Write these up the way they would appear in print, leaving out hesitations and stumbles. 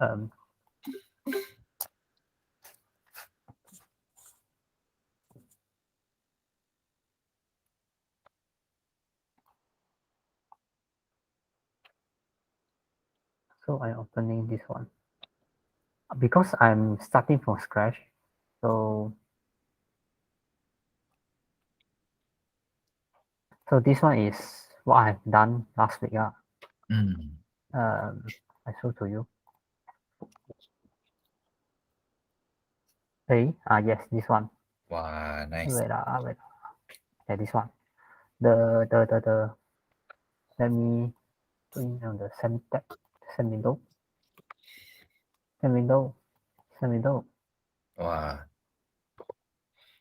Um, so I'm opening this one because I'm starting from scratch. So this one is what I've done last week. I show to you. Hey, yes, this one. Wow, nice. Wait, wait. Yeah, this one. The let me put in on the same tab, same window, same window, same window. Wow.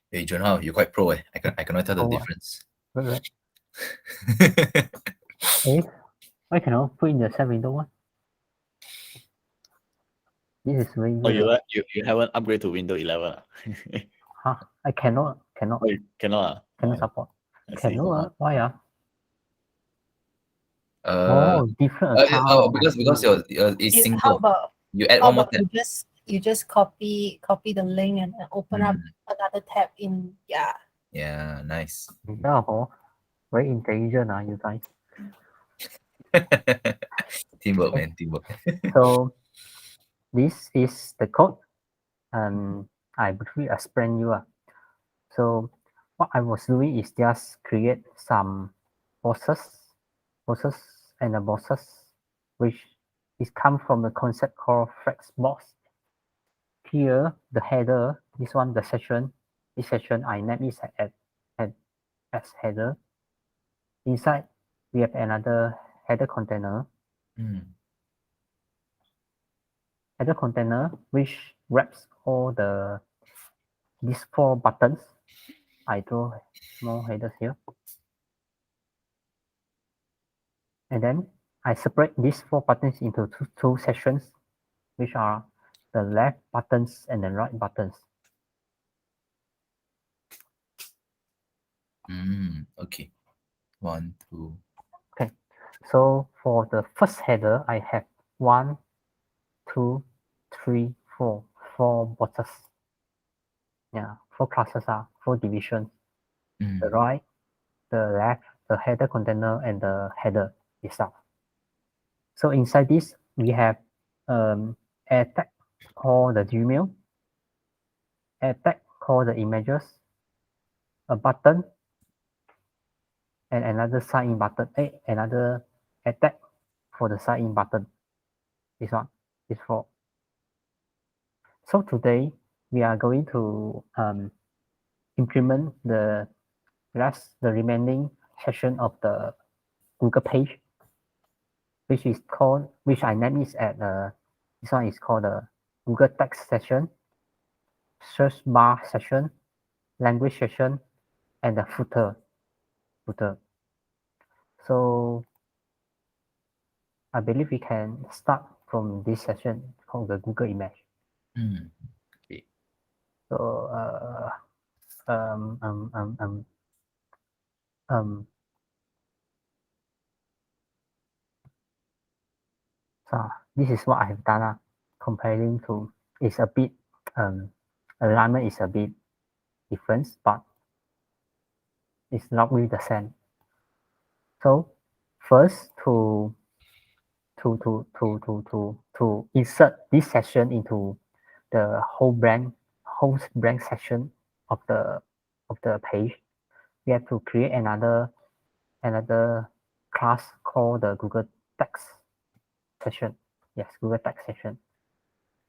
Hey, Junhao, you're quite pro, eh? I cannot tell the Oh, difference. wait. Hey, why cannot put in the same window one? This is very Oh, good. you haven't upgraded to Windows 11? Huh? I cannot Oh, you cannot. support. I see. Why? Different account. Because your is How single. about You add one more tab. you just copy the link and open up another tab in Yeah, nice. Very intelligent, you guys. Teamwork, man, teamwork. So this is the code. I briefly explain you. So what I was doing is just create some bosses and the bosses, which is come from the concept called flex box. Here, the header, this one, the session, this session I name is as header. Inside, we have another header container. Header container which wraps all these 4 buttons. I draw more headers here. And then I separate these 4 buttons into two sections, which are the left buttons and the right buttons. Okay. 1, 2. Okay. So for the first header, I have 1, 2, 3, 4, 4 boxes. Yeah, 4 classes 4 divisions. The right, the left, the header container, and the header itself. So inside this, we have air tag called the Gmail, air tag called the images, a button, and another sign in button, another air tag for the sign in button. This one is for. So today we are going to implement the remaining section of the Google page, which I name is this one is called the Google text section, search bar section, language section, and the footer. So I believe we can start from this section called the Google image. Okay. So so this is what I have done. Comparing to, it's a bit alignment is a bit different, but it's not really the same. So first to insert this section into the whole blank section of the page, we have to create another class called the Google Text section. Yes, Google Text section.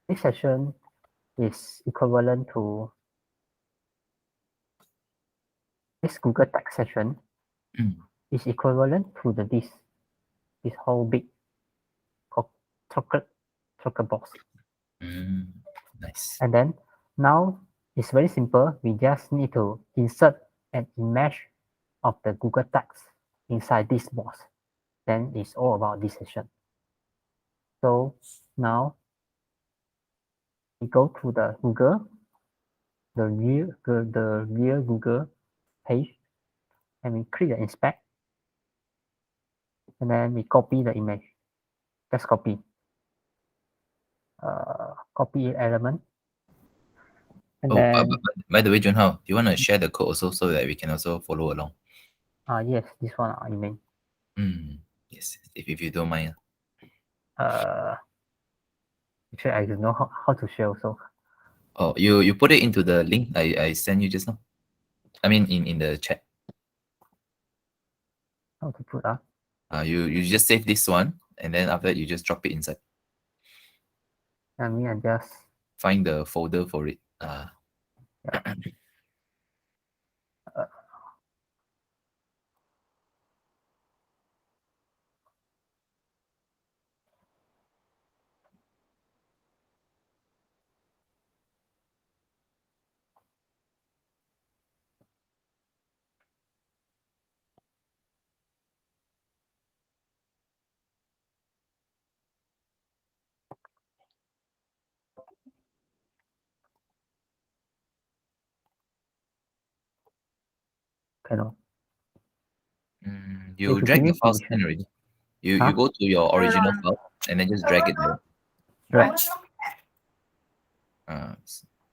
This section is equivalent to this Google Text section is equivalent to this whole big chocolate box. Nice. And then now it's very simple. We just need to insert an image of the Google text inside this box. Then it's all about this section. So now we go to the Google, the real Google page, and we click the inspect, and then we copy the image. Just copy. copy element. And Oh, then, by the way, Junhao, do you want to share the code also so that we can also follow along? yes, this one I mean. Yes, if you don't mind. Actually, I don't know how to share also. Oh, you put it into the link I sent you just now. I mean, in the chat. How to put You just save this one, and then after that you just drop it inside. and me and just Find the folder for it. cannot. You to drag give the me files permission. in already. You Huh? go to your original file and then just drag it there. Right.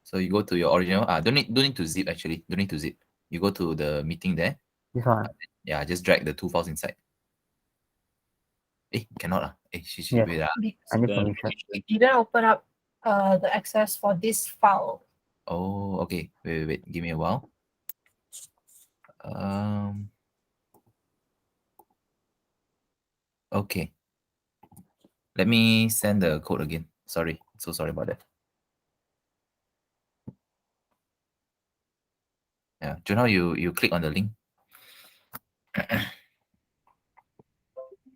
So you go to your original. Don't need to zip actually. Don't need to zip. You go to the meeting there. This one. Yeah, just drag the two files inside. Cannot she Yes. wait I need Then- permission. It didn't open up the access for this file. Oh, okay. Wait. Give me a while. Okay. Let me send the code again. Sorry. So sorry about that. Yeah. Junhao, you click on the link.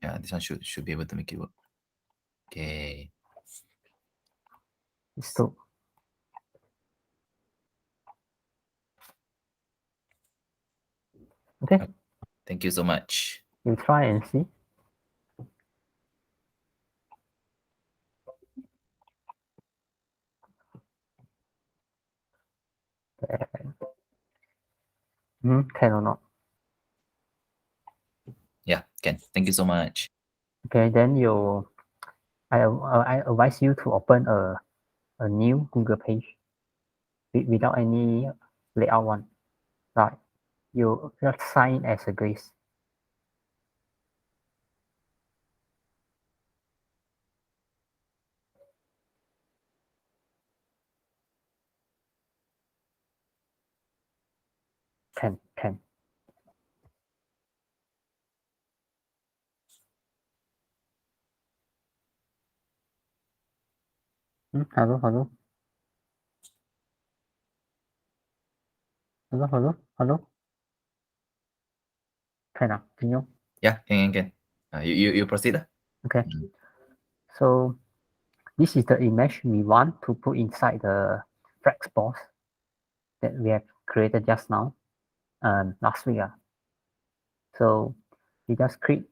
Yeah, this one should be able to make it work. Okay. It's two. Okay. Thank you so much. You try and see. Can or not? Yeah, can. Thank you so much. Okay, then I advise you to open a new Google page without any layout one. Right. You just sign in as a Grace. Can. Hello. Can you? Yeah, can. You proceed. Okay. So this is the image we want to put inside the flex box that we have created just now, last week. So we just create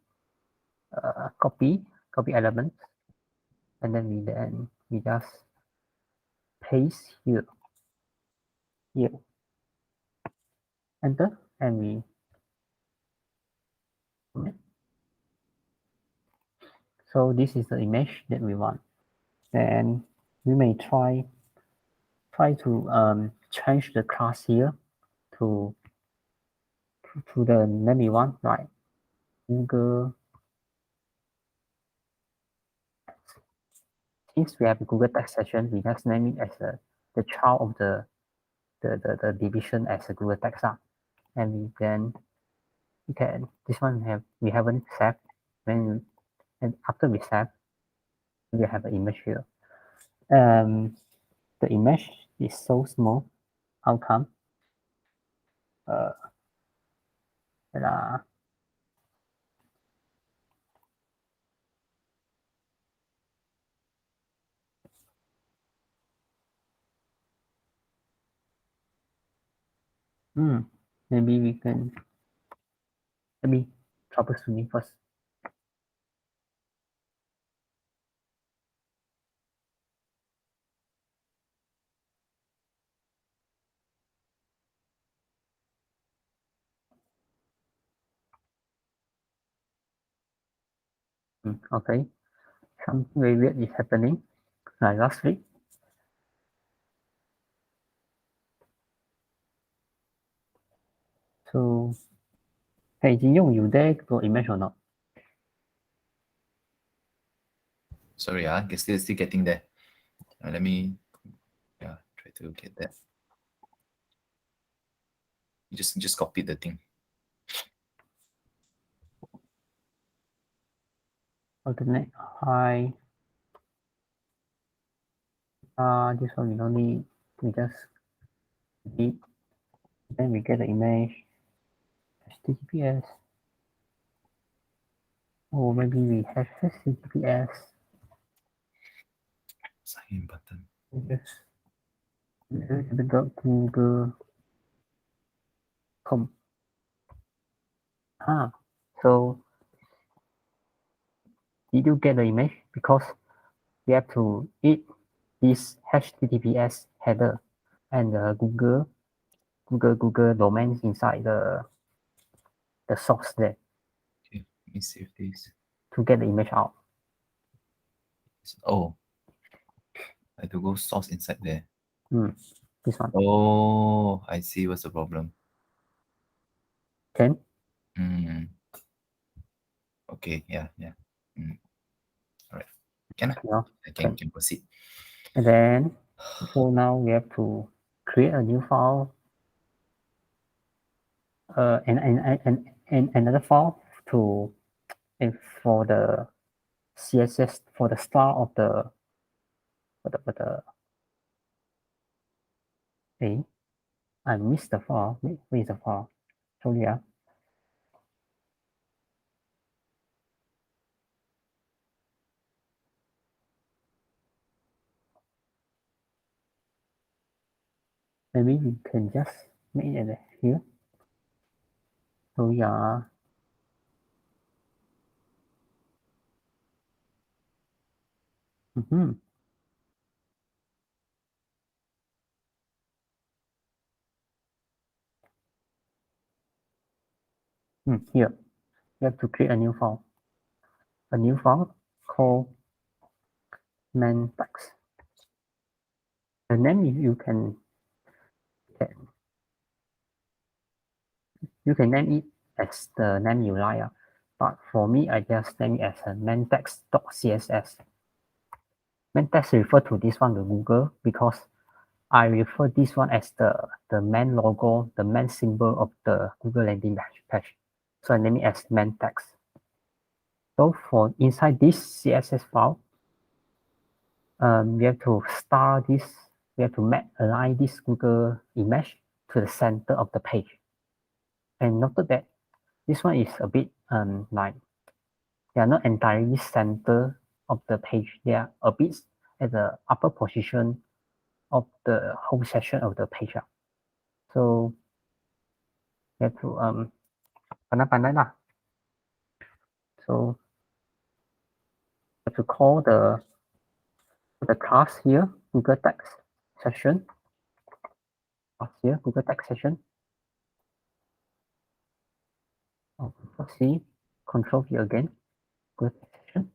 copy elements, and then we just paste here, enter, and we so this is the image that we want. Then we may try to change the class here to the name we want, like Google. Since we have a Google text section, we just name it as the child of the division as a Google text. And then we can, this one we haven't saved. And after we save, we have an image here. The image is so small. How come? Maybe we can troubleshooting first. Okay, something very weird is happening. Like last week, So 係已經用咗呢個 image or not? Sorry, still getting there. Let me try to get that. You just copy the thing. Alternate high. This one we don't need. We just delete. Then we get the image. HTTPS. Or maybe we have HTTPS. Sign in button. Just Google.com. So did you get the image? Because we have to eat this HTTPS header and the Google domains inside the source there Okay, let me save this. to get the image out. Oh, I have to go source inside there. This one. Oh, I see what's the problem. Can? Okay, yeah. All right. Can Yeah, I can proceed. and then so now we have to create a new file. And another file to and for the CSS for the start of the hey, I missed the file. Where is the file? Sorry, maybe we can just make it here. So yeah. Here, you have to create a new file. A new file called main text. The name you can name it as the name you like. But for me, I just name it as a main text.css. Main text refer to this one to Google because I refer this one as the main logo, the main symbol of the Google landing page. So I name it as main text. So for inside this CSS file, we have to start this. We have to align this Google image to the center of the page. And note that this one is a bit like they are not entirely center of the page. They are a bit at the upper position of the whole section of the page. So you have to pandai lah. So you have to call the class here Google text session. Here Google text session. Let's see, control here again. Google text session.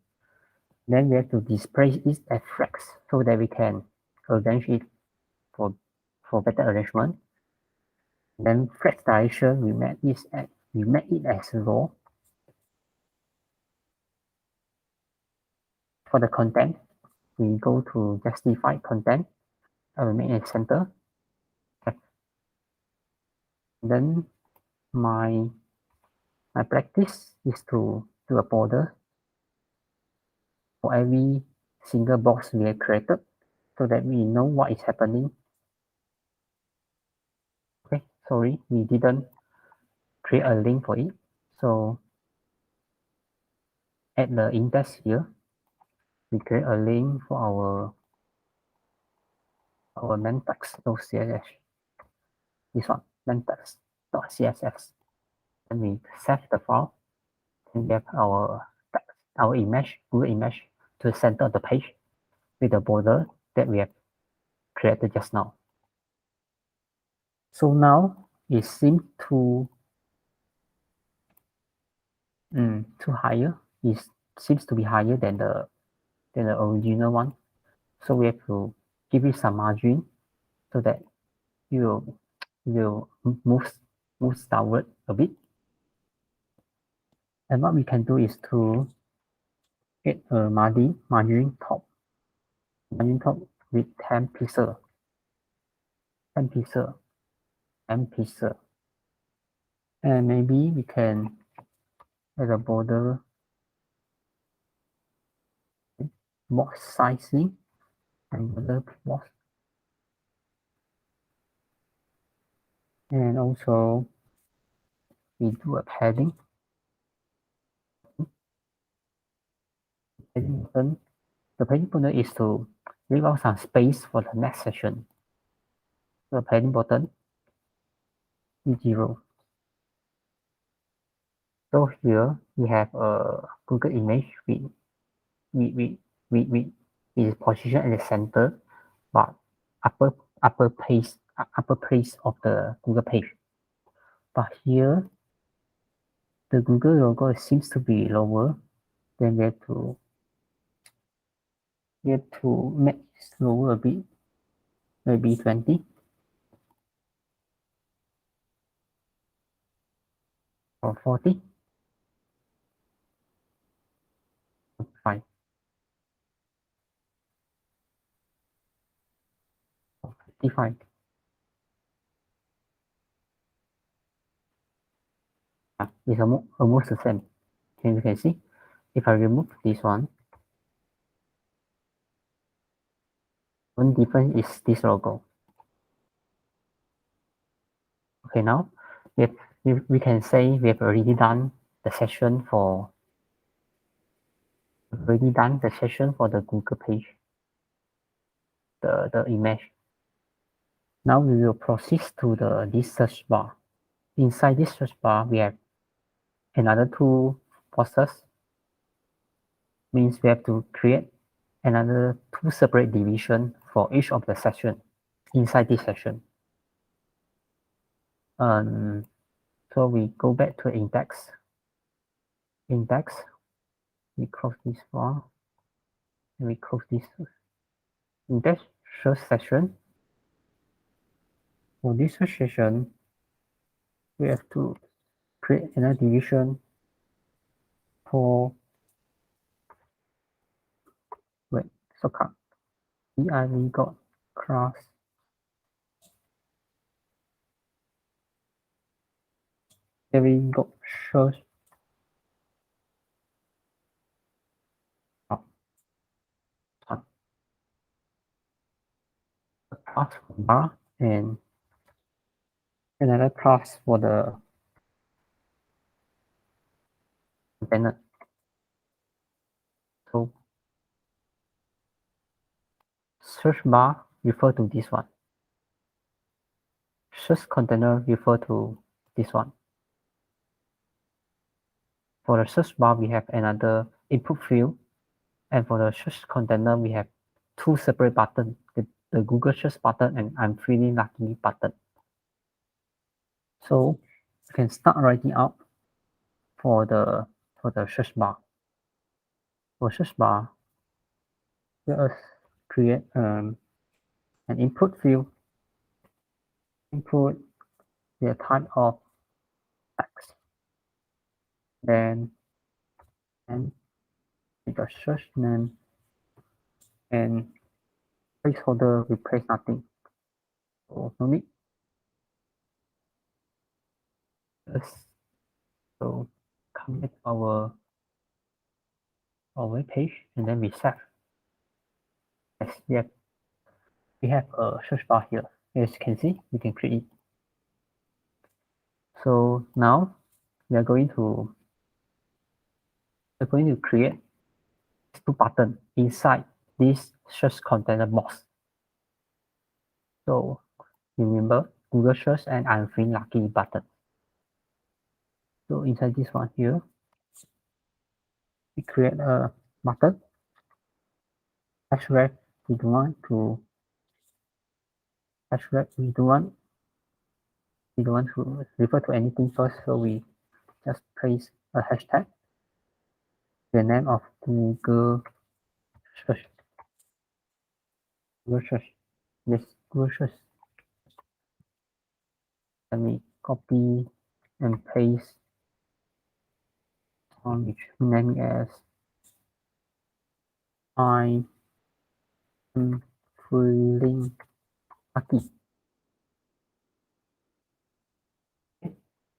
Then we have to display it as flex so that we can arrange it for better arrangement. Then flex direction we make it as raw. For the content, we go to justify content. I will make it center. Okay. Then my practice is to do a border for every single box we have created so that we know what is happening. Okay, sorry, we didn't create a link for it. So at the index here, we create a link for our main text.css. This one, main text.css. And we save the file and get our text, our image, Google image to the center of the page with the border that we have created just now. So now it seems to higher. It seems to be higher than the original one. So we have to give it some margin so that you will move moves downward a bit. And what we can do is to get a margin top with 10 pixel, 10 pixel, 10 pixel. And maybe we can add a border box sizing and border box. And also we do a padding. Padding button. The padding button is to leave out some space for the next section. The padding button is 0. So here we have a Google image we is positioned at the center, but upper place of the Google page. But here the Google logo seems to be lower. Then we have to make it lower a bit, maybe 20 or 40. 5. 55. It's almost the same. And you can see, if I remove this one difference is this logo. Okay, now we can say we have already done the session for the Google page, the image. Now we will proceed to this search bar. Inside this search bar, we have another 2 boxes. Means we have to create another 2 separate division for each of the section inside this section. So we go back to index. We close this bar. And we close this index search section. For this search section, we have to create another division for we got class then we got search class bar and another class for the container. So search bar refer to this one. Search container refer to this one. For the search bar, we have another input field, and for the search container, we have 2 separate buttons: the Google Search button and I'm feeling lucky button. So you can start writing out for the search bar. For search bar, let us create an input field. Input the type of text. Then the search name and placeholder replace nothing. So no need. So come back to our web page and then we save. Yes, we have a search bar here. As you can see, we can create it. So now we are going to create 2 buttons inside this search container box. So remember Google Search and I'm feeling lucky button. So inside this one here, we create a button. Hashtag we don't want to refer to anything first, so we just place a hashtag, the name of Google Search. Google Search. Yes, Google Search. Let me copy and paste on which name as I am feeling lucky.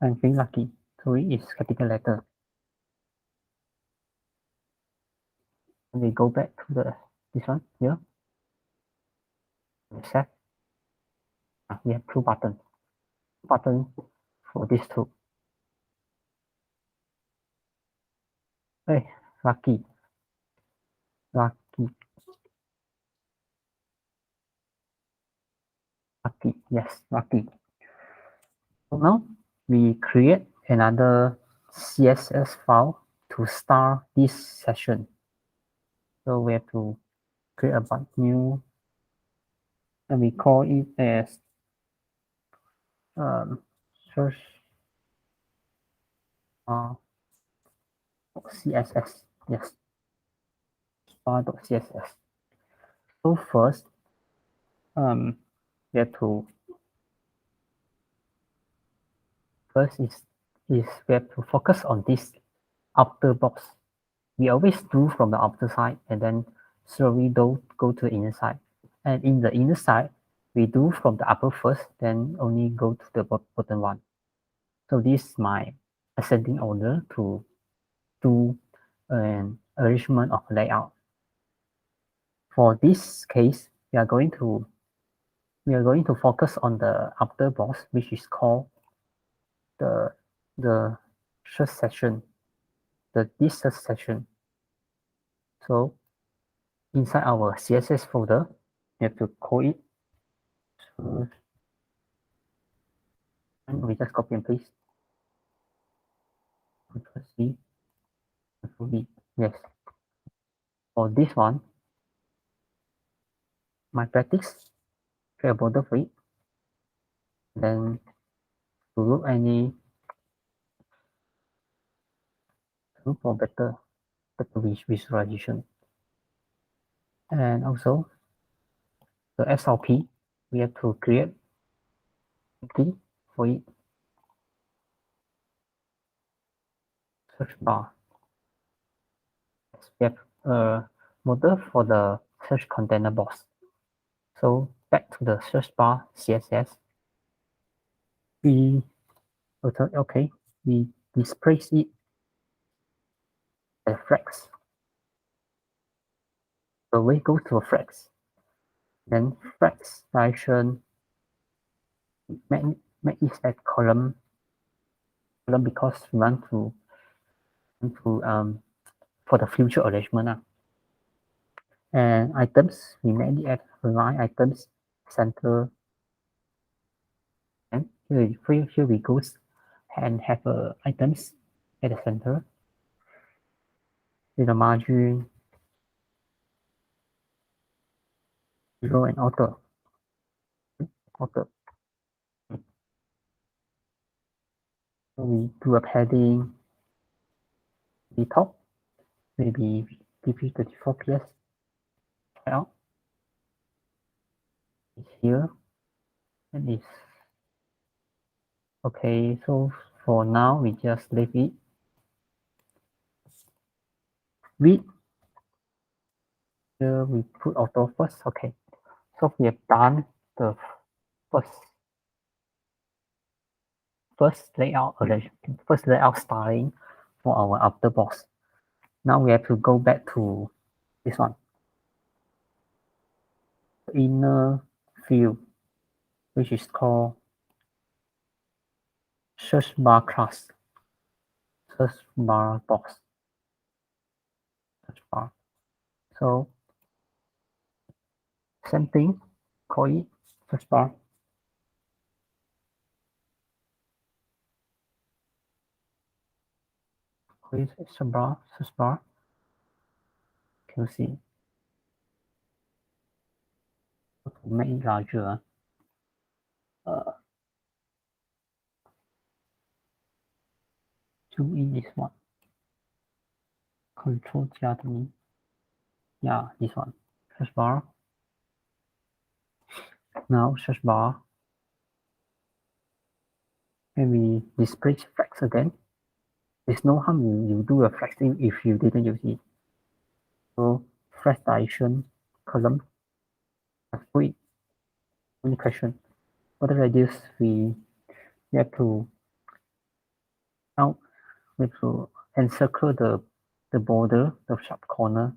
I'm feeling lucky. So it is capital letter. And we go back to this one here. Set. We have two buttons. Button for these two. Hey, lucky. Lucky. Lucky. Yes, lucky. So now we create another CSS file to start this session. So we have to create a new, and we call it as search CSS. Yes, star.css. So first, we have to we have to focus on this outer box. We always do from the outer side and then slowly go to the inner side. And in the inner side, we do from the upper first, then only go to the bottom one. So this is my ascending order to do an arrangement of layout. For this case, we are going to focus on the outer box, which is called the search section, this search section. So inside our CSS folder, we have to call it. And we just copy and paste. Control C, Control V. Yes. For this one, my practice, create a border for it. Then to look for better visualization. And also the SLP, we have to create key for it. Search bar. We have a model for the search container box. So back to the search bar CSS. We displace it as flags. So we go to flags. Then flags direction make it as column because we want to for the future arrangement. And items, we make it as line items center. And here we go and have items at the center with the margin, zero and outer. So we do a padding. The top maybe dp34 ps. Out is here and it's okay. So for now we just leave it. Here we put auto first. Okay, so we have done the first layout styling for our outer box. Now we have to go back to this one, inner view, which is called search bar class, search bar box, search bar. So same thing, call it search bar. Call it search bar. Can you see? Make it larger. Zoom in this one. Control 加等于 yeah, this one. Search bar. Now search bar. and we display flags again. There's no harm you do a flag thing if you didn't use it. So flag direction column, wait, only question. For the radius, we have to now we have to encircle the border, the sharp corner,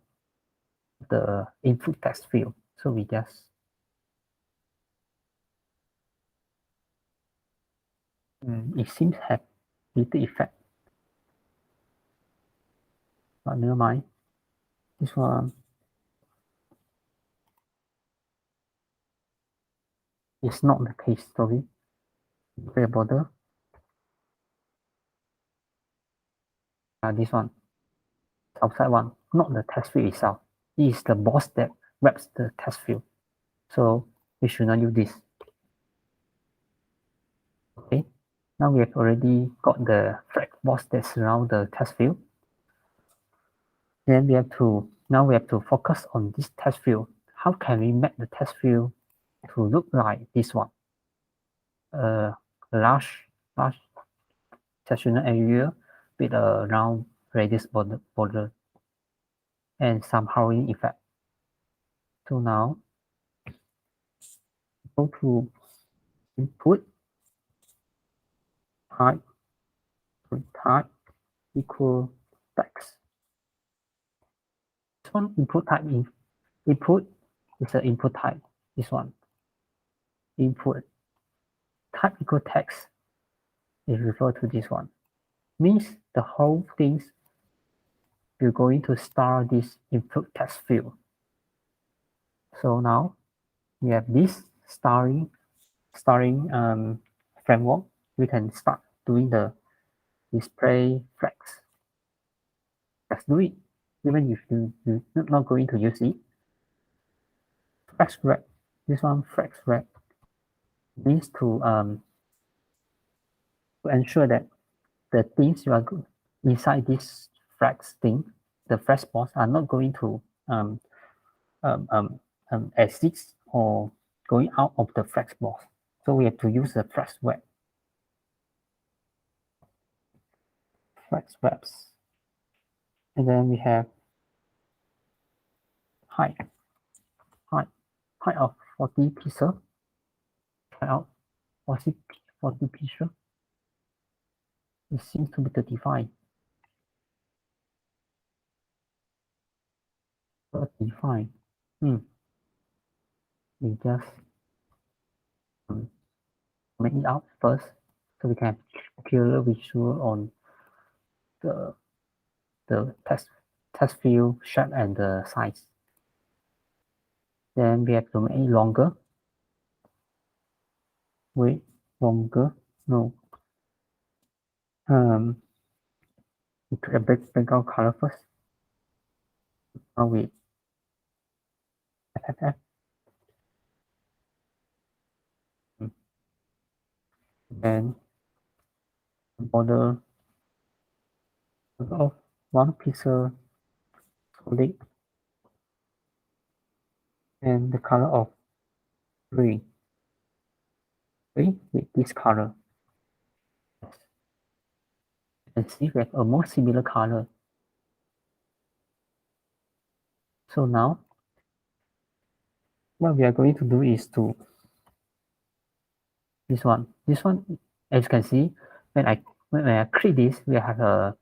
the input text field. So we just it seems to have little effect, but never mind. This one is not the case. Sorry, the border. This one, outside one, not the text field itself. It is the box that wraps the text field. So we should not use this. Okay, now we have already got the flag box that surround the text field. Then we have to focus on this text field. How can we make the text field to look like this one? Large sectional area with a round radius border and some harrowing effect. So now go to input type equal text. This one input type input is an input type. This one input type equal text is referred to this one. Means the whole things we're going to star this input text field. So now we have this starring framework. We can start doing the display flags. Let's do it. Even if you're not going to use it. Flags wrap. This one flags wrap means to ensure that the things you are inside this flags thing, the flags box are not going to exit or going out of the flags box. So we have to use the flags wrap. Flags wraps. And then we have height of 40 pixels. Height of 40 pixels. It seems to be 35. 35. We just make it out first so we can have clearer visual on the text field shape and the size. Then we have to make it longer. Wait, longer? No. We put a background color first. Now we FFF. Then border of 1 pixel solid and the color of gray with this color. And see we have a more similar color. So now what we are going to do is to this one, as you can see, when I click this, we have a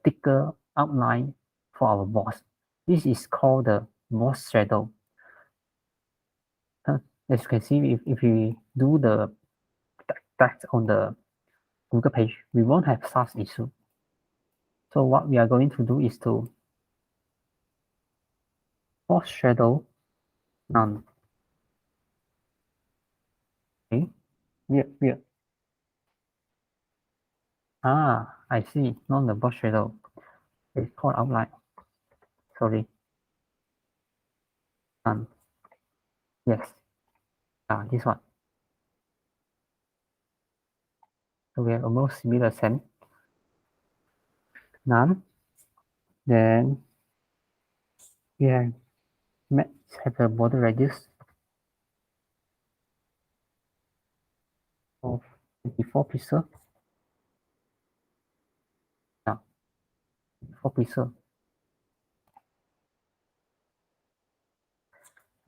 thicker outline for our boss. This is called the boss shadow. As you can see, if we do the text on the Google page, we won't have such issue. So what we are going to do is to boss shadow none. Okay, weird. I see, not the boss shadow. It's called outline. Sorry. None. Yes. This one. So we have almost similar same. None. Then we have a border radius of 24 pixel. Yeah, 4 pixel.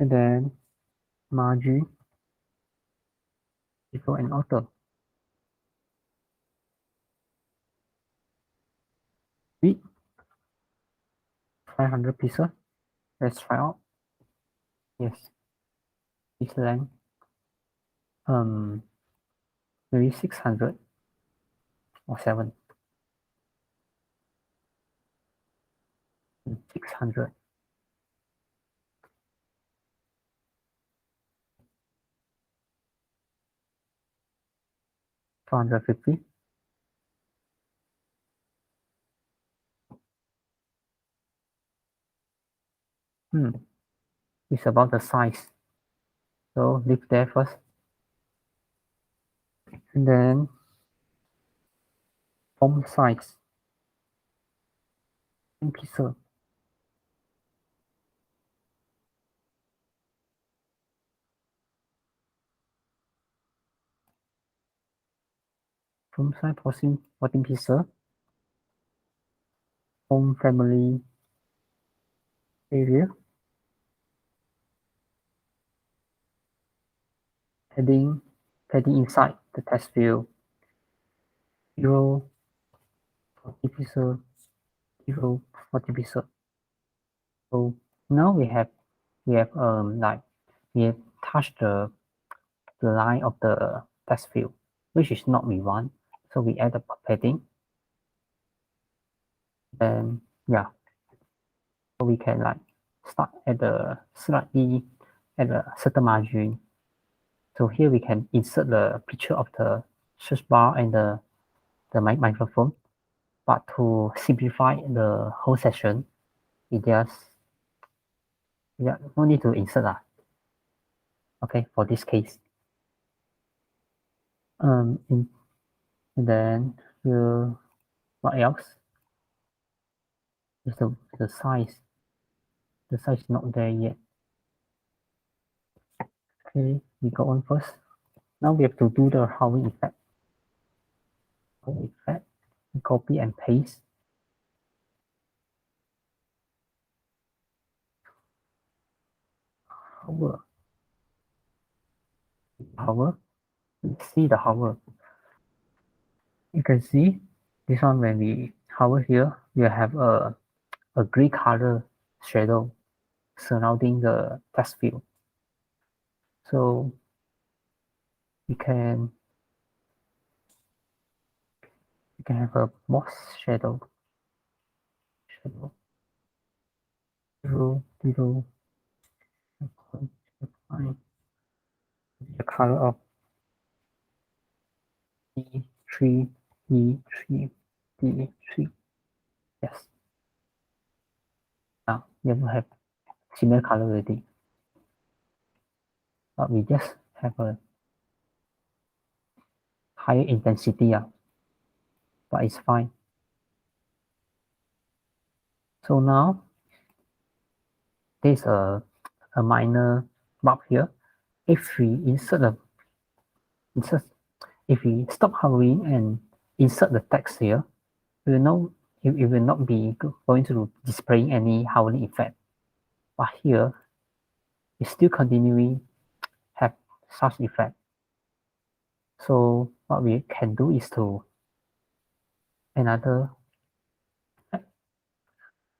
And then margin, default and auto. Width, 500 pixel. Let's try out. Yes. This length, maybe 600 or 7. 600. 250. It's about the size. So leave there first. And then font size. 10 pixel. Font size 14 pixel. Font family area. Heading inside the text field. 0, 40 pixel. 0, 40 pixel. So now we have touched the line of the text field, which is not we want. So we add the padding. And yeah, so we can start at a certain margin. So here we can insert the picture of the search bar and the microphone. But to simplify the whole session, we just no need to insert okay, for this case. And then what else? Is the size. The size is not there yet. Okay, we go on first. Now we have to do the hovering effect. Copy and paste. Hover. Let's see the hover. You can see this one when we hover here, you have a gray color shadow surrounding the text field. So you can have a box shadow. Zero, the color of E3, E3, D3. Yes. Now you have similar color already. But we just have a higher intensity, but it's fine. So now there's a minor bug here. If we if we stop hovering and insert the text here, it will not be going to display any hovering effect. But here, it's still continuing have such effect. So what we can do is to another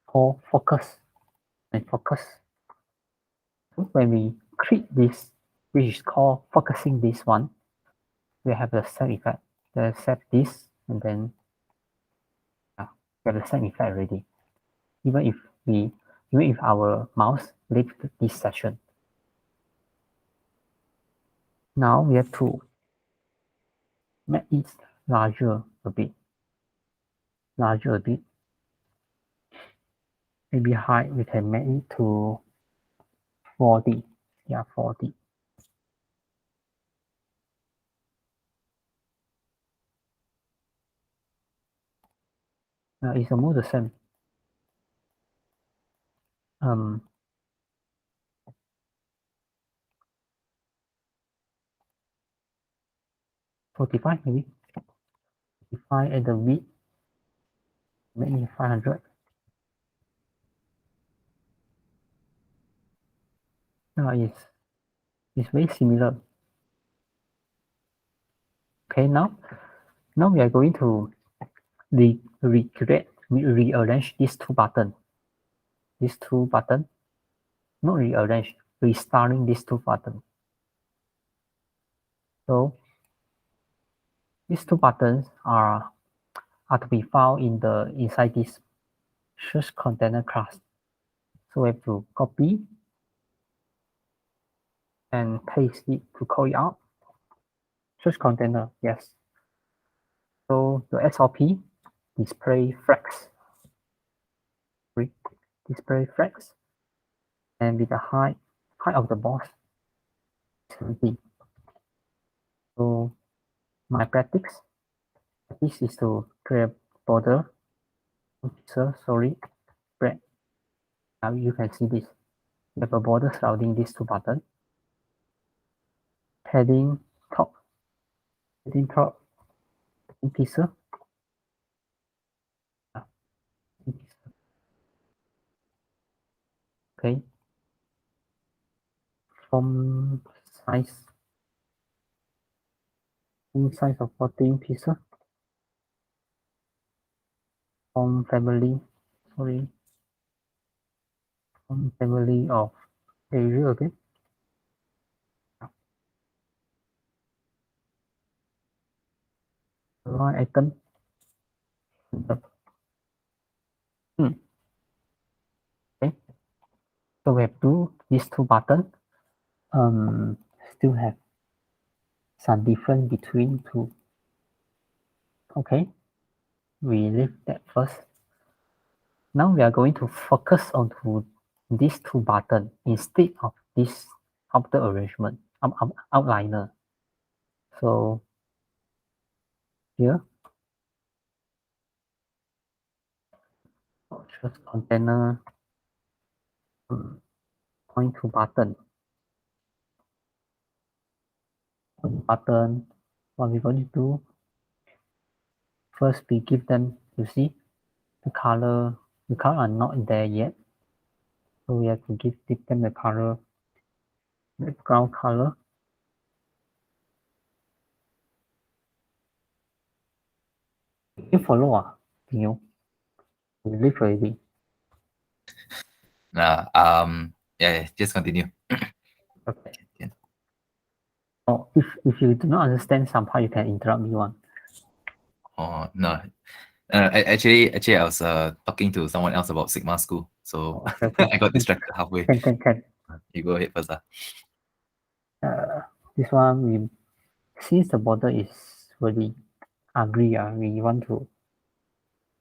call focus and focus. So when we click this, which is called focusing this one, we have the same effect. Set this and then we have the same effect already. Even if our mouse leaves this session. Now we have to make it larger a bit. Maybe height we can make it to 40. Yeah, 40. It's almost the same. 45 maybe. 45 at the width, maybe 500. It's very similar. Okay, now we are going to rearrange these two buttons. Not rearrange, restarting these two buttons. So these two buttons are to be found inside this source container class. So we have to copy and paste it to call it out. Source container, yes. So the SRP display flex. Display flex, and with the height of the box 70. So my practice is to create border pixel solid red. Now you can see this. We have a border surrounding these two buttons. Heading top pixel. Okay. Font size of 14 pixel. Font family of Arial again. Line icon. Okay. So we have these two buttons. Still have some difference between two. Okay, we leave that first. Now we are going to focus on these two buttons instead of this outer arrangement, outliner. So here, choose container, point to button. Button, what we're going to do, first we give them, you see, the color are not there yet. So we have to give them the color, background color. You follow, you leave already. Yeah, just continue. Okay. Yeah. Oh, if you do not understand some part, you can interrupt me one. Oh no. Actually, I was talking to someone else about Sigma School, so Okay. I got distracted halfway. Can. You go ahead first. This one, since the border is really ugly, we want to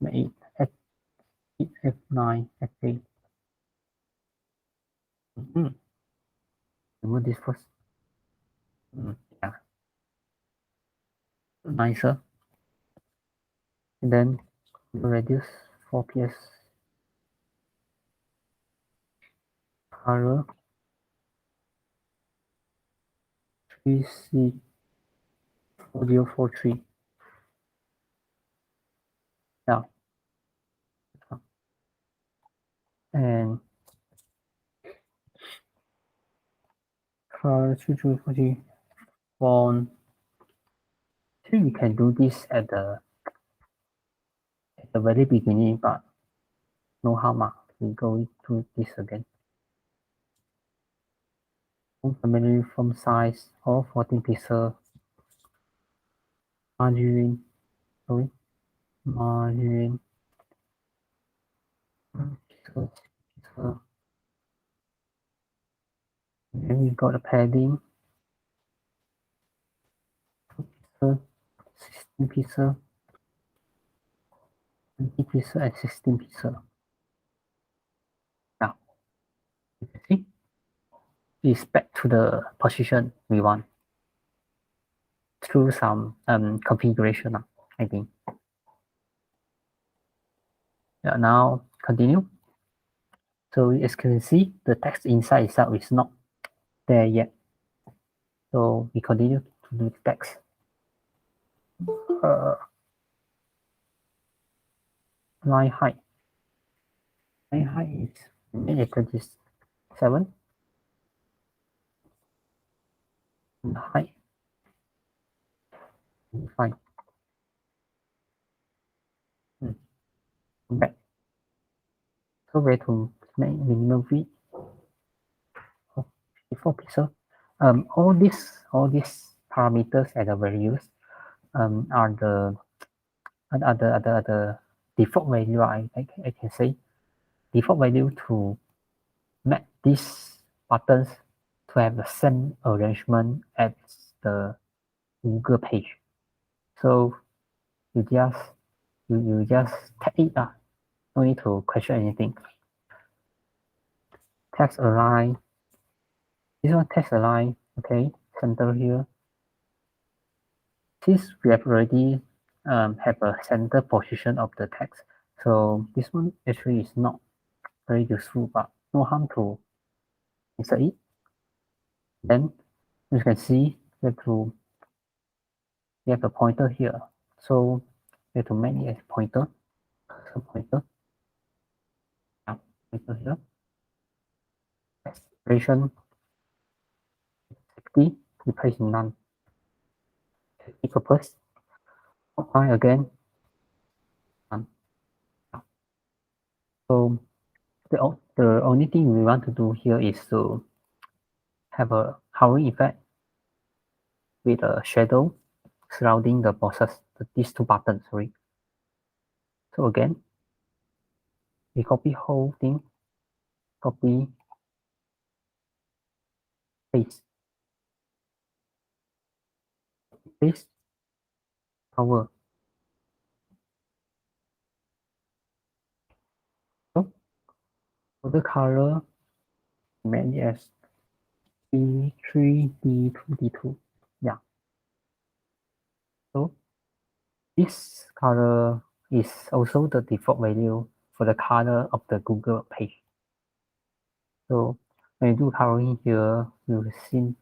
make it F9, F8. Remove this first. Yeah. Nicer. And then reduce 4PS color 3C 4043. Yeah. And color 2240 font. Actually, we can do this at the very beginning, but no harm. We go to this again. Family font size, all 14 pixel. Margin. Then we got a padding. 16 pixel. 20 pixel and 16 pixel. Now, you can see it's back to the position we want through some configuration, I think. Yeah, now continue. So as you can see, the text inside itself is not there yet. So we continue to do the text. line height. Line height is 27. Height. Fine. Back. So where to make minimum width? 54 pixels. All these parameters and the values are the default value. I can say default value to make these buttons to have the same arrangement as the Google page. So you just tap it. No need to question anything. Text align. This one text align. Okay, center here. Since we have already have a center position of the text, so this one actually is not very useful, but no harm to insert it. Then you can see we have a pointer here, so we have to make it a pointer. So pointer here. Expiration 60, replace in none. Safety purpose. Apply again. None. So the only thing we want to do here is to have a hovering effect with a shadow surrounding the boxes, these two buttons, sorry. So again, we copy whole thing, copy, paste, cover. So for the color, make it as D3, D2, D2. Yeah. So this color is also the default value for the color of the Google page. So when you do coloring here, you will see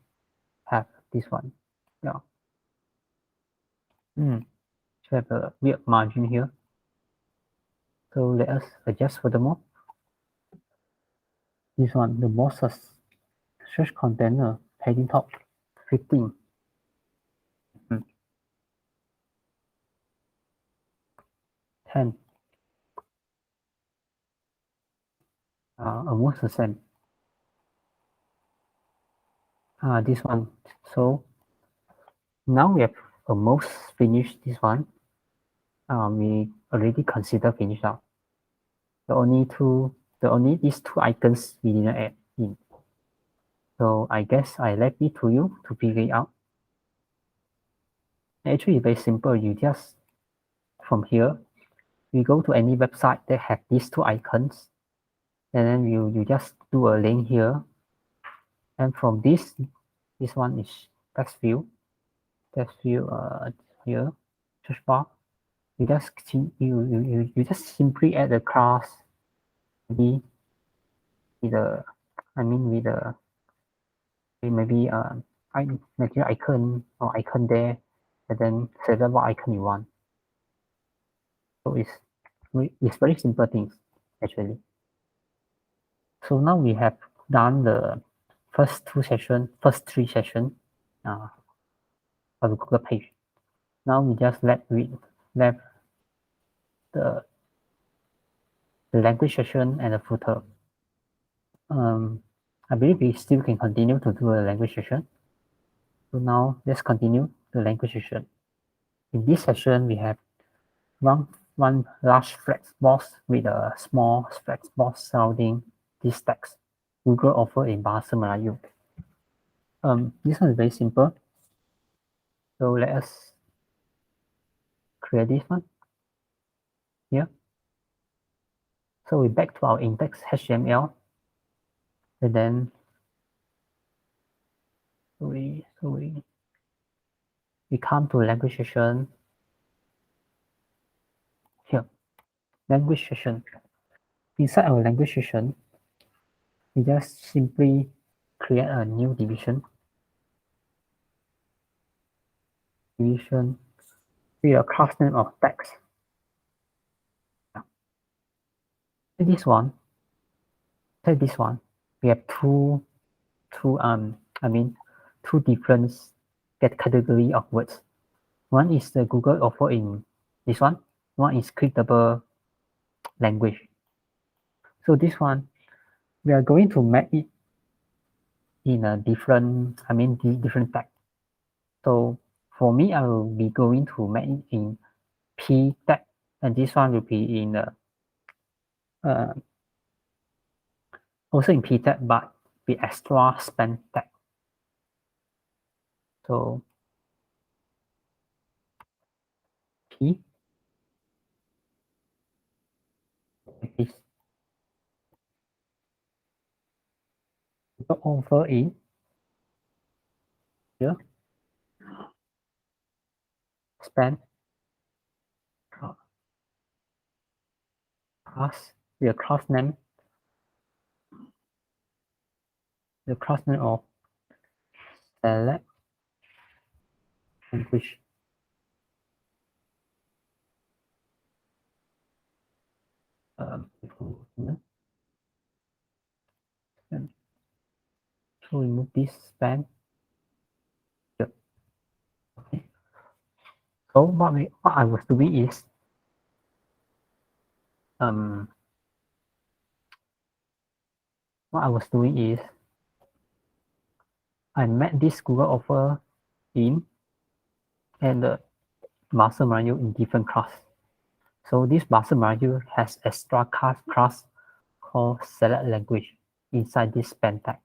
have this one. Yeah. So have a weird margin here. So let us adjust furthermore. This one, the bosses search container heading top 15. 10. Almost the same. This one. So now we have almost finished this one. We already consider finished now. The only these two icons we didn't add in. So I guess I left it to you to figure it out. Actually, very simple. You just from here, we go to any website that have these two icons, and then you just do a link here. And from this one is text view here, search bar. You just simply add the class maybe with the maybe material icon or icon there, and then select what icon you want. So it's very simple things actually. So now we have done the first three sessions of the Google page. Now we just left the language session and the footer. I believe we still can continue to do a language session. So now let's continue the language session. In this session, we have one large flex box with a small flex box surrounding this text. Google offer in Bahasa Melayu. This one is very simple. So let us create this one here. So we back to our index HTML, and then we come to language session here. Language session. Inside our language session, we just simply create a new division. with a class name of text. This one, we have two different category of words. One is the Google offer in this one. One is clickable language. So this one, we are going to make it in a different tag. So for me, I will be going to make it in P tag, and this one will be in also in P tag, but with extra span tag. So P like this. Go over in here, span class, the class name of select language. So remove this span. Yep. Okay. So what I was doing is I made this Google offer in and the master module in different class. So this master module has extra class called select language inside this span tag.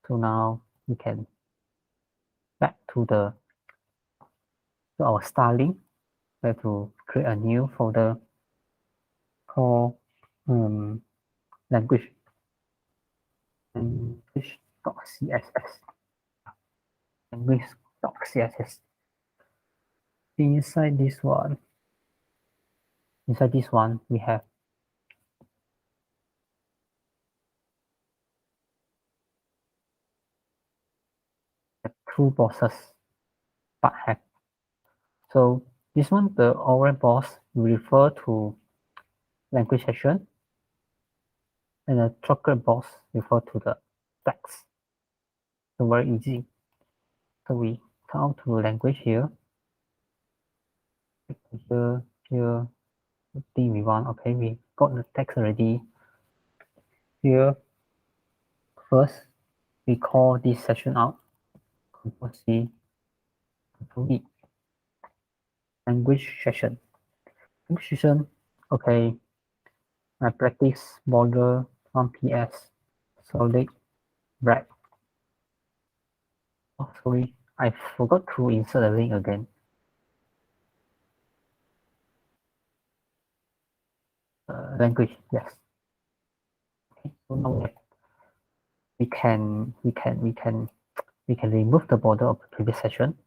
So now we can back to our styling. We have to create a new folder called language.css. Language.css. Inside this one, we have two bosses, but have. So this one, the orange boss, refer to language section, and the chocolate box refer to the text. So very easy. So we come to language here. Here, the thing we want. Okay, we got the text already. Here, first, we call this section out. Control C, Control E. Language section. Language section. Okay. My practice border 1ps solid red. Oh, sorry, I forgot to insert the link again. Language, yes. Okay, so now we can remove the border of the previous section.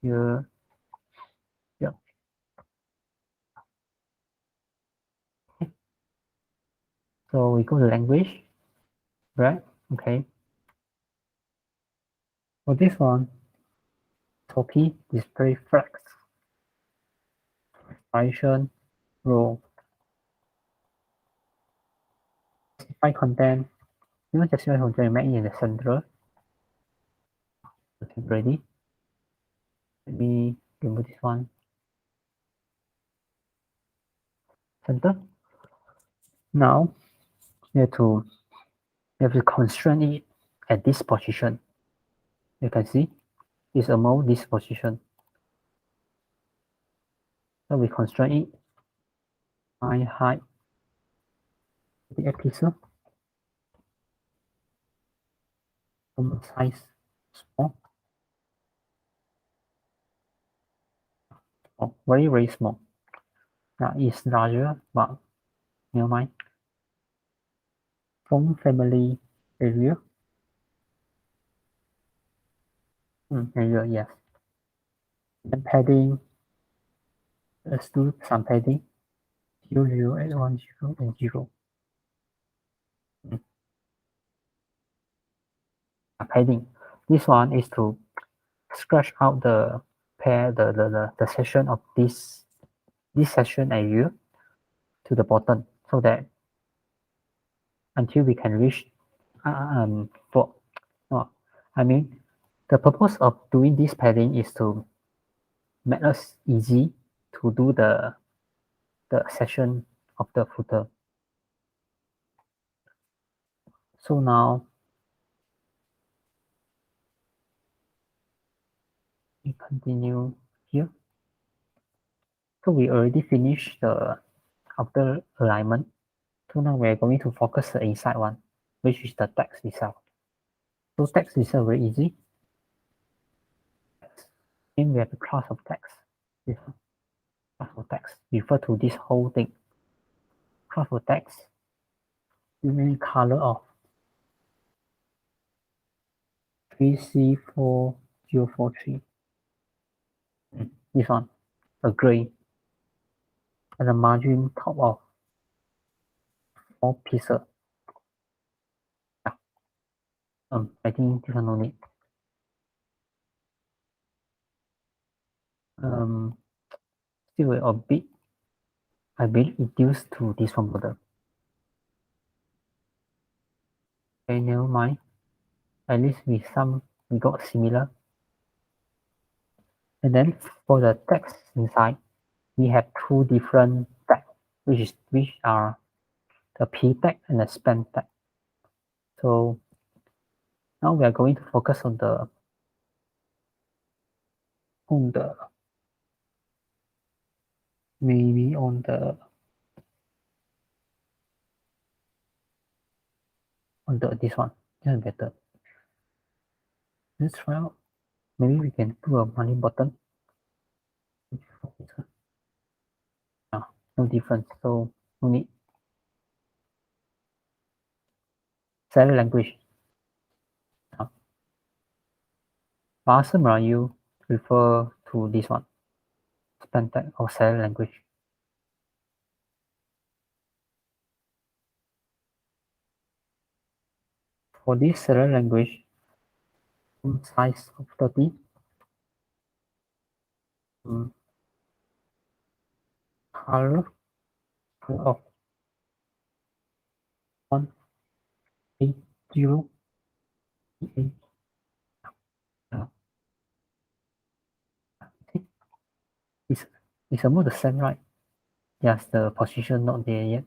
Here, yeah. Okay. So we go to language, right? Okay. For this one, copy display flex, expiration, row, specify content. You want to specify content, make it in the center. Okay, ready. Let me remove this one. Center. Now you have to constrain it at this position. You can see it's above this position. So we constrain it. I height the pixel. Size small. Oh, very, very small. Now it's larger, but never mind. Font family area. Area, yes. And padding. Let's do some padding. 0, 0, 8, 1, 0, and 0. Padding. This one is to scratch out the pair the session of this session area to the bottom, so that until we can reach for no, I mean the purpose of doing this padding is to make us easy to do the session of the footer. So now we continue here. So we already finished the outer alignment. So now we're going to focus the inside one, which is the text itself. So text itself very easy. Then we have a class of text. This one. Class of text refer to this whole thing. Class of text, using color of 3C4043. This one, a gray, and a margin top of 4 pixels. Yeah. I think this one no need. Still a bit, I will reduce to this one model. Okay, never mind. At least we got similar. And then for the text inside, we have two different tags, which are the P tag and the span tag. So now we are going to focus on the maybe on this one. This is better. Let's try out. Maybe we can do a money button. No difference, so no need. Select language. Bahasa Melayu refer to this one. Span tag or select language. For this select language, size of 30. Color of 180. It's almost the same, right? Yes, the position not there yet.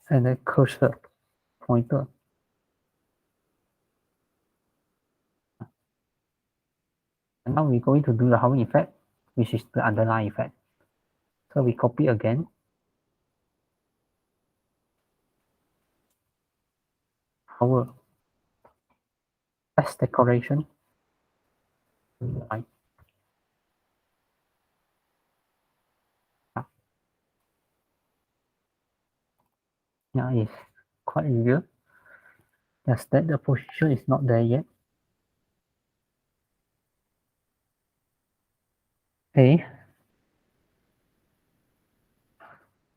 And then cursor pointer. And now we're going to do the hover effect, which is the underline effect. So we copy again. Hover. Text decoration. Right. Yeah, it's quite easier. Just that the position is not there yet. Okay.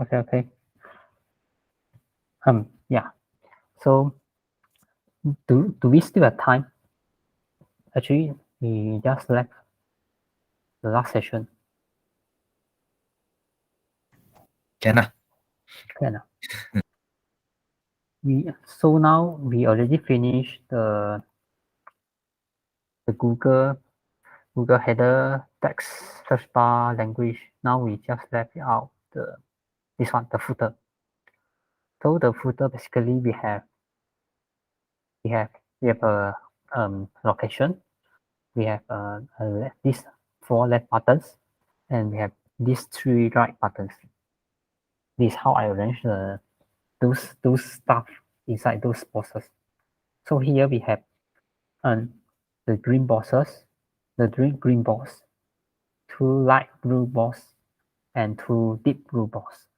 Okay. Yeah. So do we still have time? Actually, we just left the last session. Can Can. So now we already finished the Google header text search bar language. Now we just left out this one, the footer. So the footer basically we have a location. We have these 4 left buttons, and we have these 3 right buttons. This is how I arrange those stuff inside those boxes. So here we have the green boxes, the green box, 2 light blue box, and 2 deep blue box.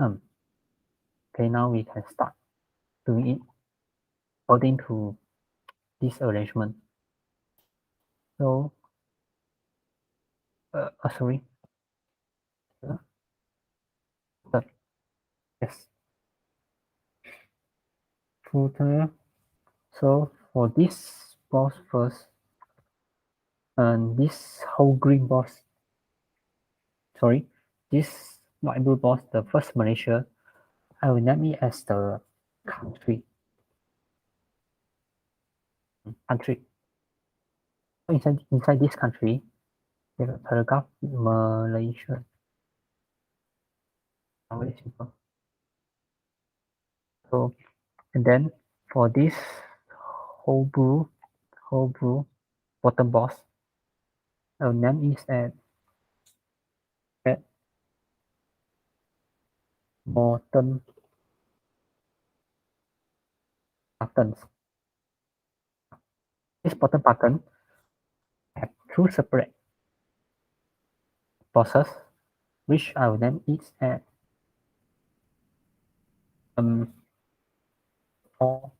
Okay, now we can start doing it according to this arrangement. So, sorry. Yes. Footer. So for this box first, and this whole green box, sorry, this light blue box, the first Malaysia, I will name it as the country. Country. Inside this country, we have a paragraph Malaysia. Very simple. So, and then for this whole blue bottom box, our name is at bottom buttons. This bottom button have two separate boxes, which I will name it as four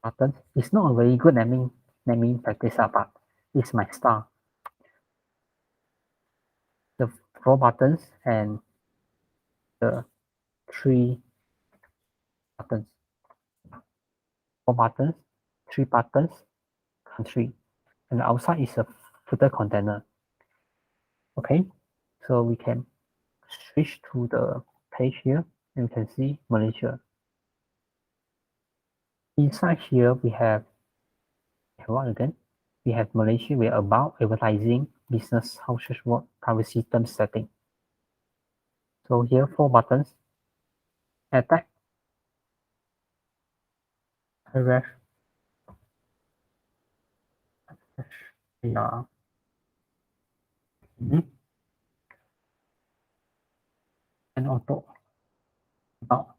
buttons. It's not a very good naming practice, but it's my style. The four buttons and the three buttons. Four buttons, three buttons, country. And the outside is a footer container. Okay, so we can switch to the page here and you can see Malaysia. Inside here we have what again? We have Malaysia, we are about advertising, business, houses work, privacy term setting. So here 4 buttons. Attack, paragraph, yeah. And auto about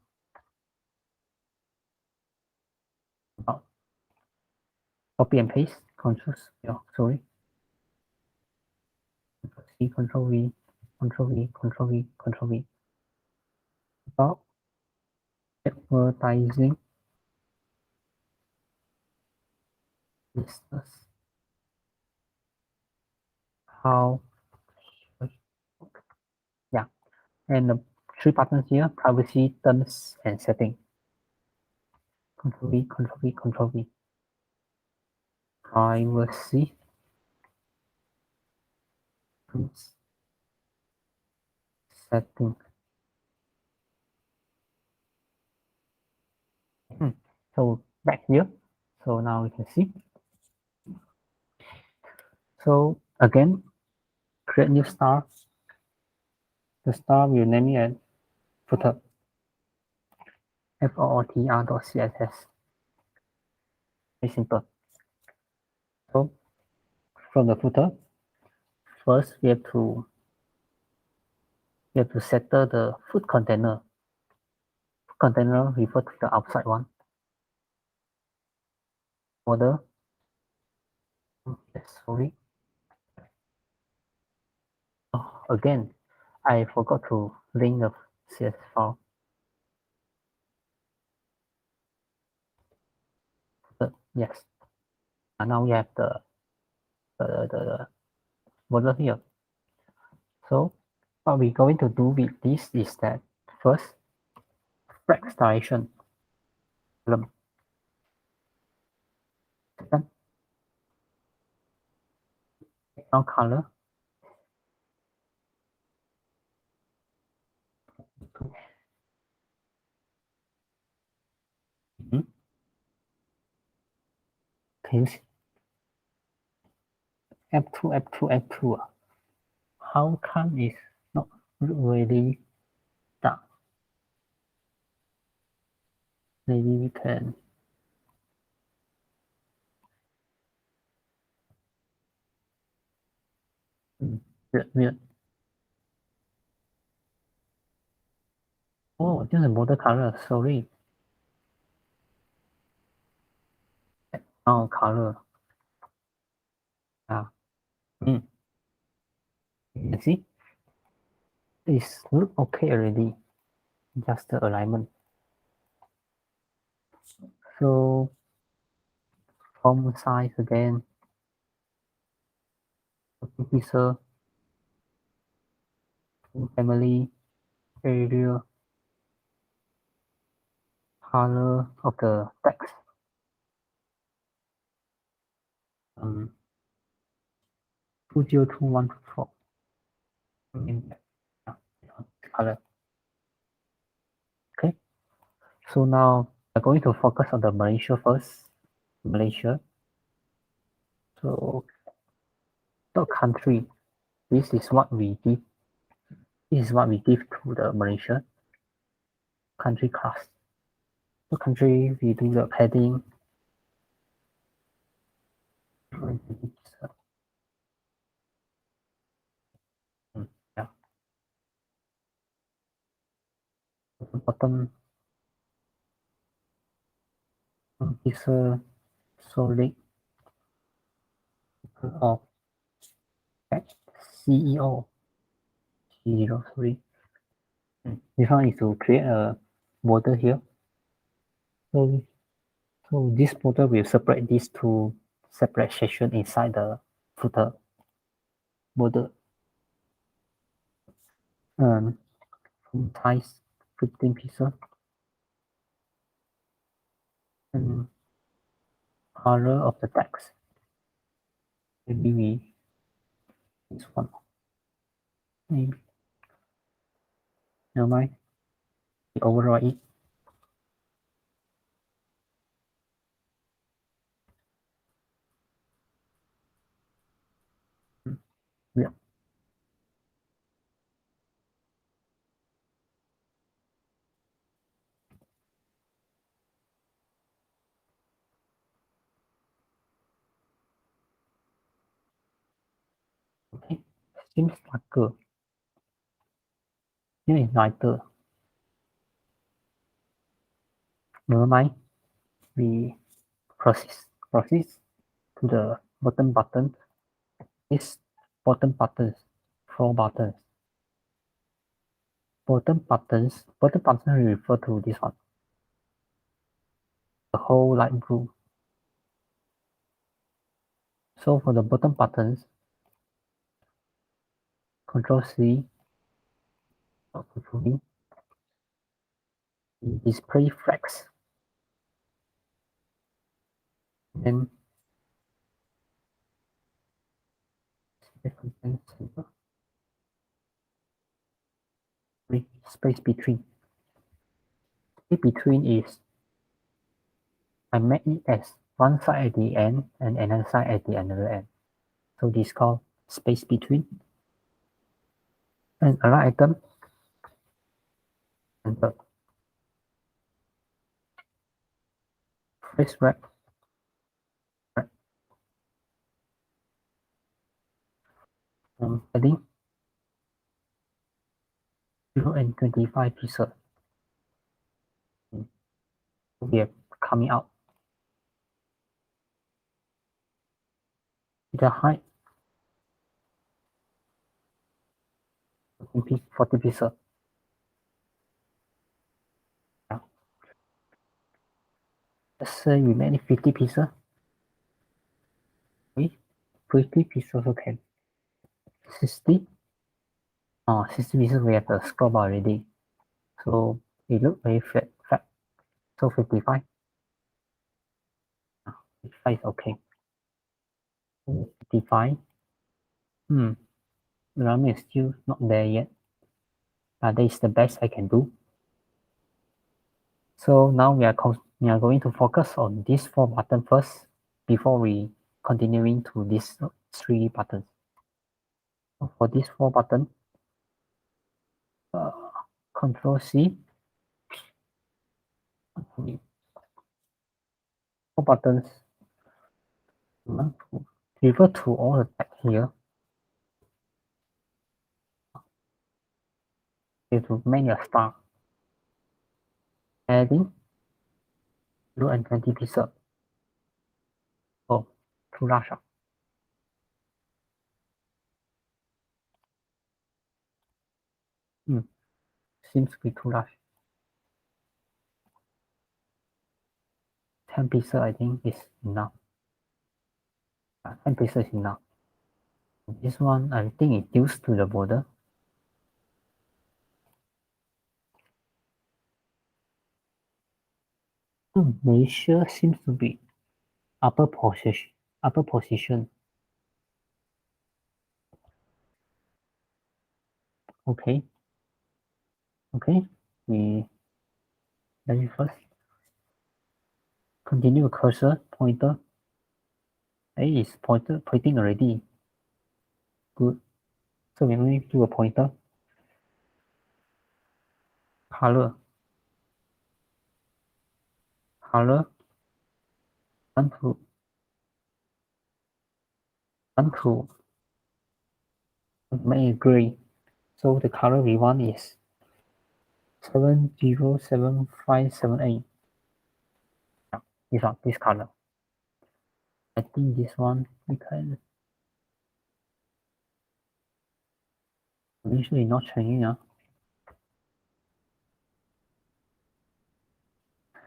copy and paste, control, yeah, sorry. C, control V, control V, control V, control V. About advertising, business, how, yeah. And the 3 buttons here, privacy terms and setting. Control V, control V, control V. Privacy setting. So back here. So now we can see. So again, create new star. The star will name it as footer. FOOTR.css. Very simple. So from the footer, first we have to settle the foot container. Foot container refer to the outside one. Order. Yes, sorry. Oh, again, I forgot to link the CSS file. Yes. And now we have the border here. So what we're going to do with this is that first, flag stylization. Second, background color. Can you see? F2, F2, F2. How come it's not really dark? Maybe we can weird. Oh, this is border color, sorry. Background color. You can see? It's look okay already. Just the alignment. So font size again. Pixel, family, area, color of the text. 202124. Color. Okay. So now we're going to focus on the Malaysia first. Malaysia. So the country. This is what we give. This is what we give to the Malaysia country class. The country we do the padding. Yeah. The bottom is a solid of CEO 03. This one is to create a border here. So this border will separate these two separate sections inside the footer border. Size 15 pieces. And color of the text. Maybe this one. Maybe. Never mind. We override it. Yeah. Okay. Seems darker. Here is lighter. Never mind. We proceed to the bottom button. This bottom buttons, 4 buttons. Bottom buttons refer to this one. The whole light blue. So for the bottom buttons, Control C, Control V, display flex. Then space between. Space between is I make it as one side at the end and another side at the other end. So this is called space between. And another item, enter. Face wrap. Heading 0.25 pixels. We are coming out. The height 40 pixels. Yeah. Let's say we made 50 pixels. 50 pixels okay. 60. 60 pieces we have the scroll bar already. So it looks very flat. So 55. 55 is okay. 55. The number is still not there yet. But that is the best I can do. So now we are going to focus on these 4 buttons first before we continuing to these 3 buttons. So for these 4 buttons, Control C. 4 buttons. Refer to all the text here. To make a star. Adding 0.20 pixels. Oh, too large. Seems to be too large. 10 pixels I think is enough. 10 pixels is enough. This one I think it used to the border. Malaysia seems to be upper portion upper position. Okay. Okay. Let me first continue cursor pointer. Hey, it's pointing already. Good. So we're going to do a pointer. Color. Unto make it gray. So the color we want is 707578. This color. I think this one we can usually not changing.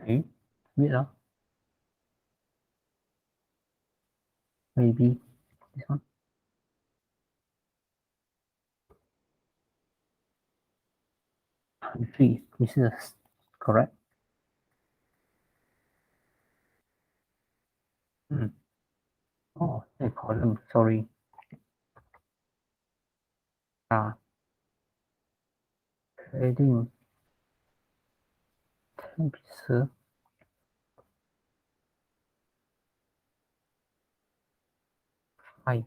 Okay. Wait. Maybe this one. Three. This is correct. Oh, a column. Sorry. Trading temperature. High.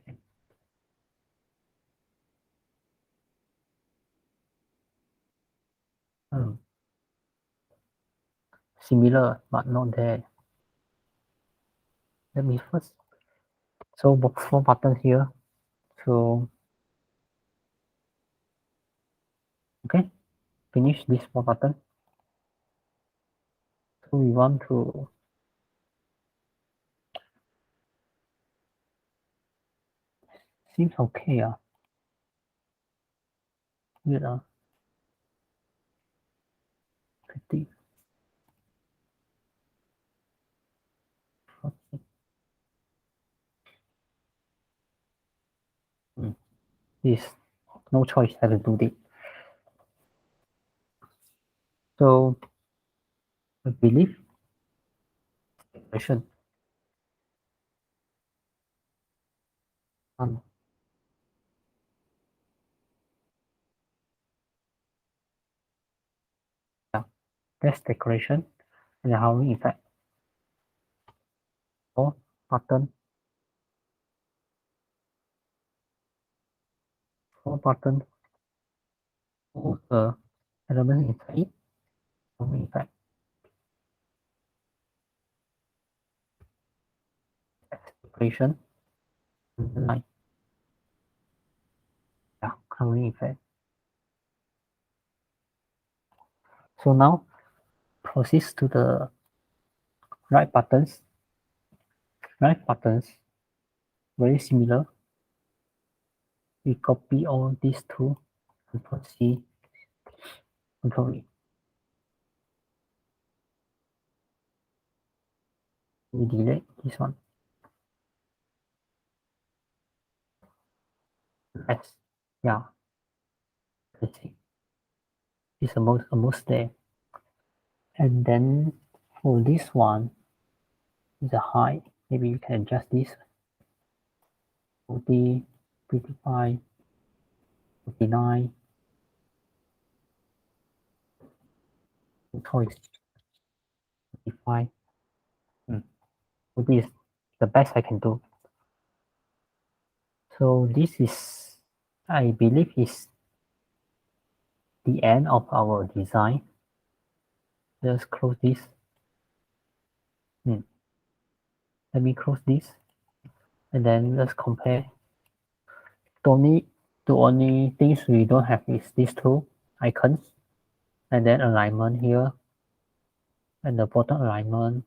Similar, but not there. Let me first. So 4 buttons here. So okay, finish this 4 button. So we want to seems okay. Wait. 50. 40. This no choice, have to do this. So I believe decoration. Yeah, that's decoration and the housing effect. 4 button. 4 button. 4 element inside. Housing effect. Decoration. Light. Yeah, housing effect. So now proceed to the right buttons. Right buttons, very similar. We copy all these two, Control C, Control V. We delete this one. S, yeah. Let's see. It's almost there. And then for this one, is a height. Maybe you can adjust this. 40, 55, 59. Choice 55. So this is the best I can do. So this is, I believe, is the end of our design. Let's close this. Let me close this. And then let's compare. The only things we don't have is these two icons. And then alignment here. And the bottom alignment.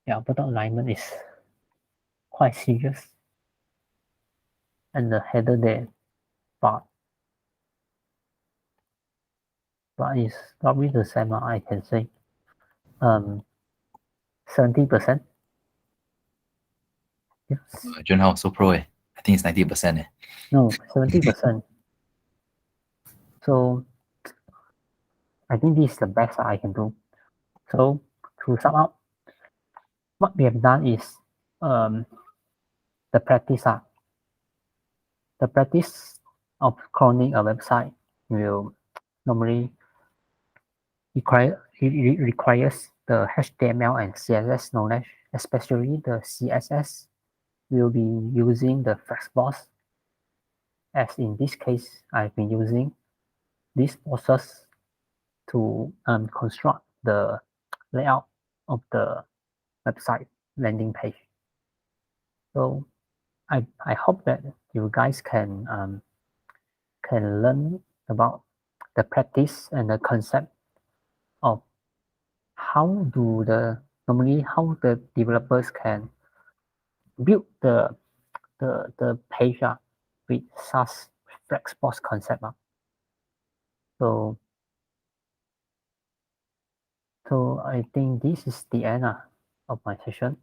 Yeah, bottom alignment is quite serious. And the header there, but is probably the same, I can say. 70%. Yes. Junhao, so pro I think it's 90%. No, 70%. So I think this is the best I can do. So to sum up, what we have done is the practice the practice of cloning a website will normally requires the HTML and CSS knowledge, especially the CSS will be using the Flexbox. As in this case, I've been using this process to construct the layout of the website landing page. So I hope that you guys can learn about the practice and the concept of how the developers can build the page with such Flexbox concept. So I think this is the end of my session.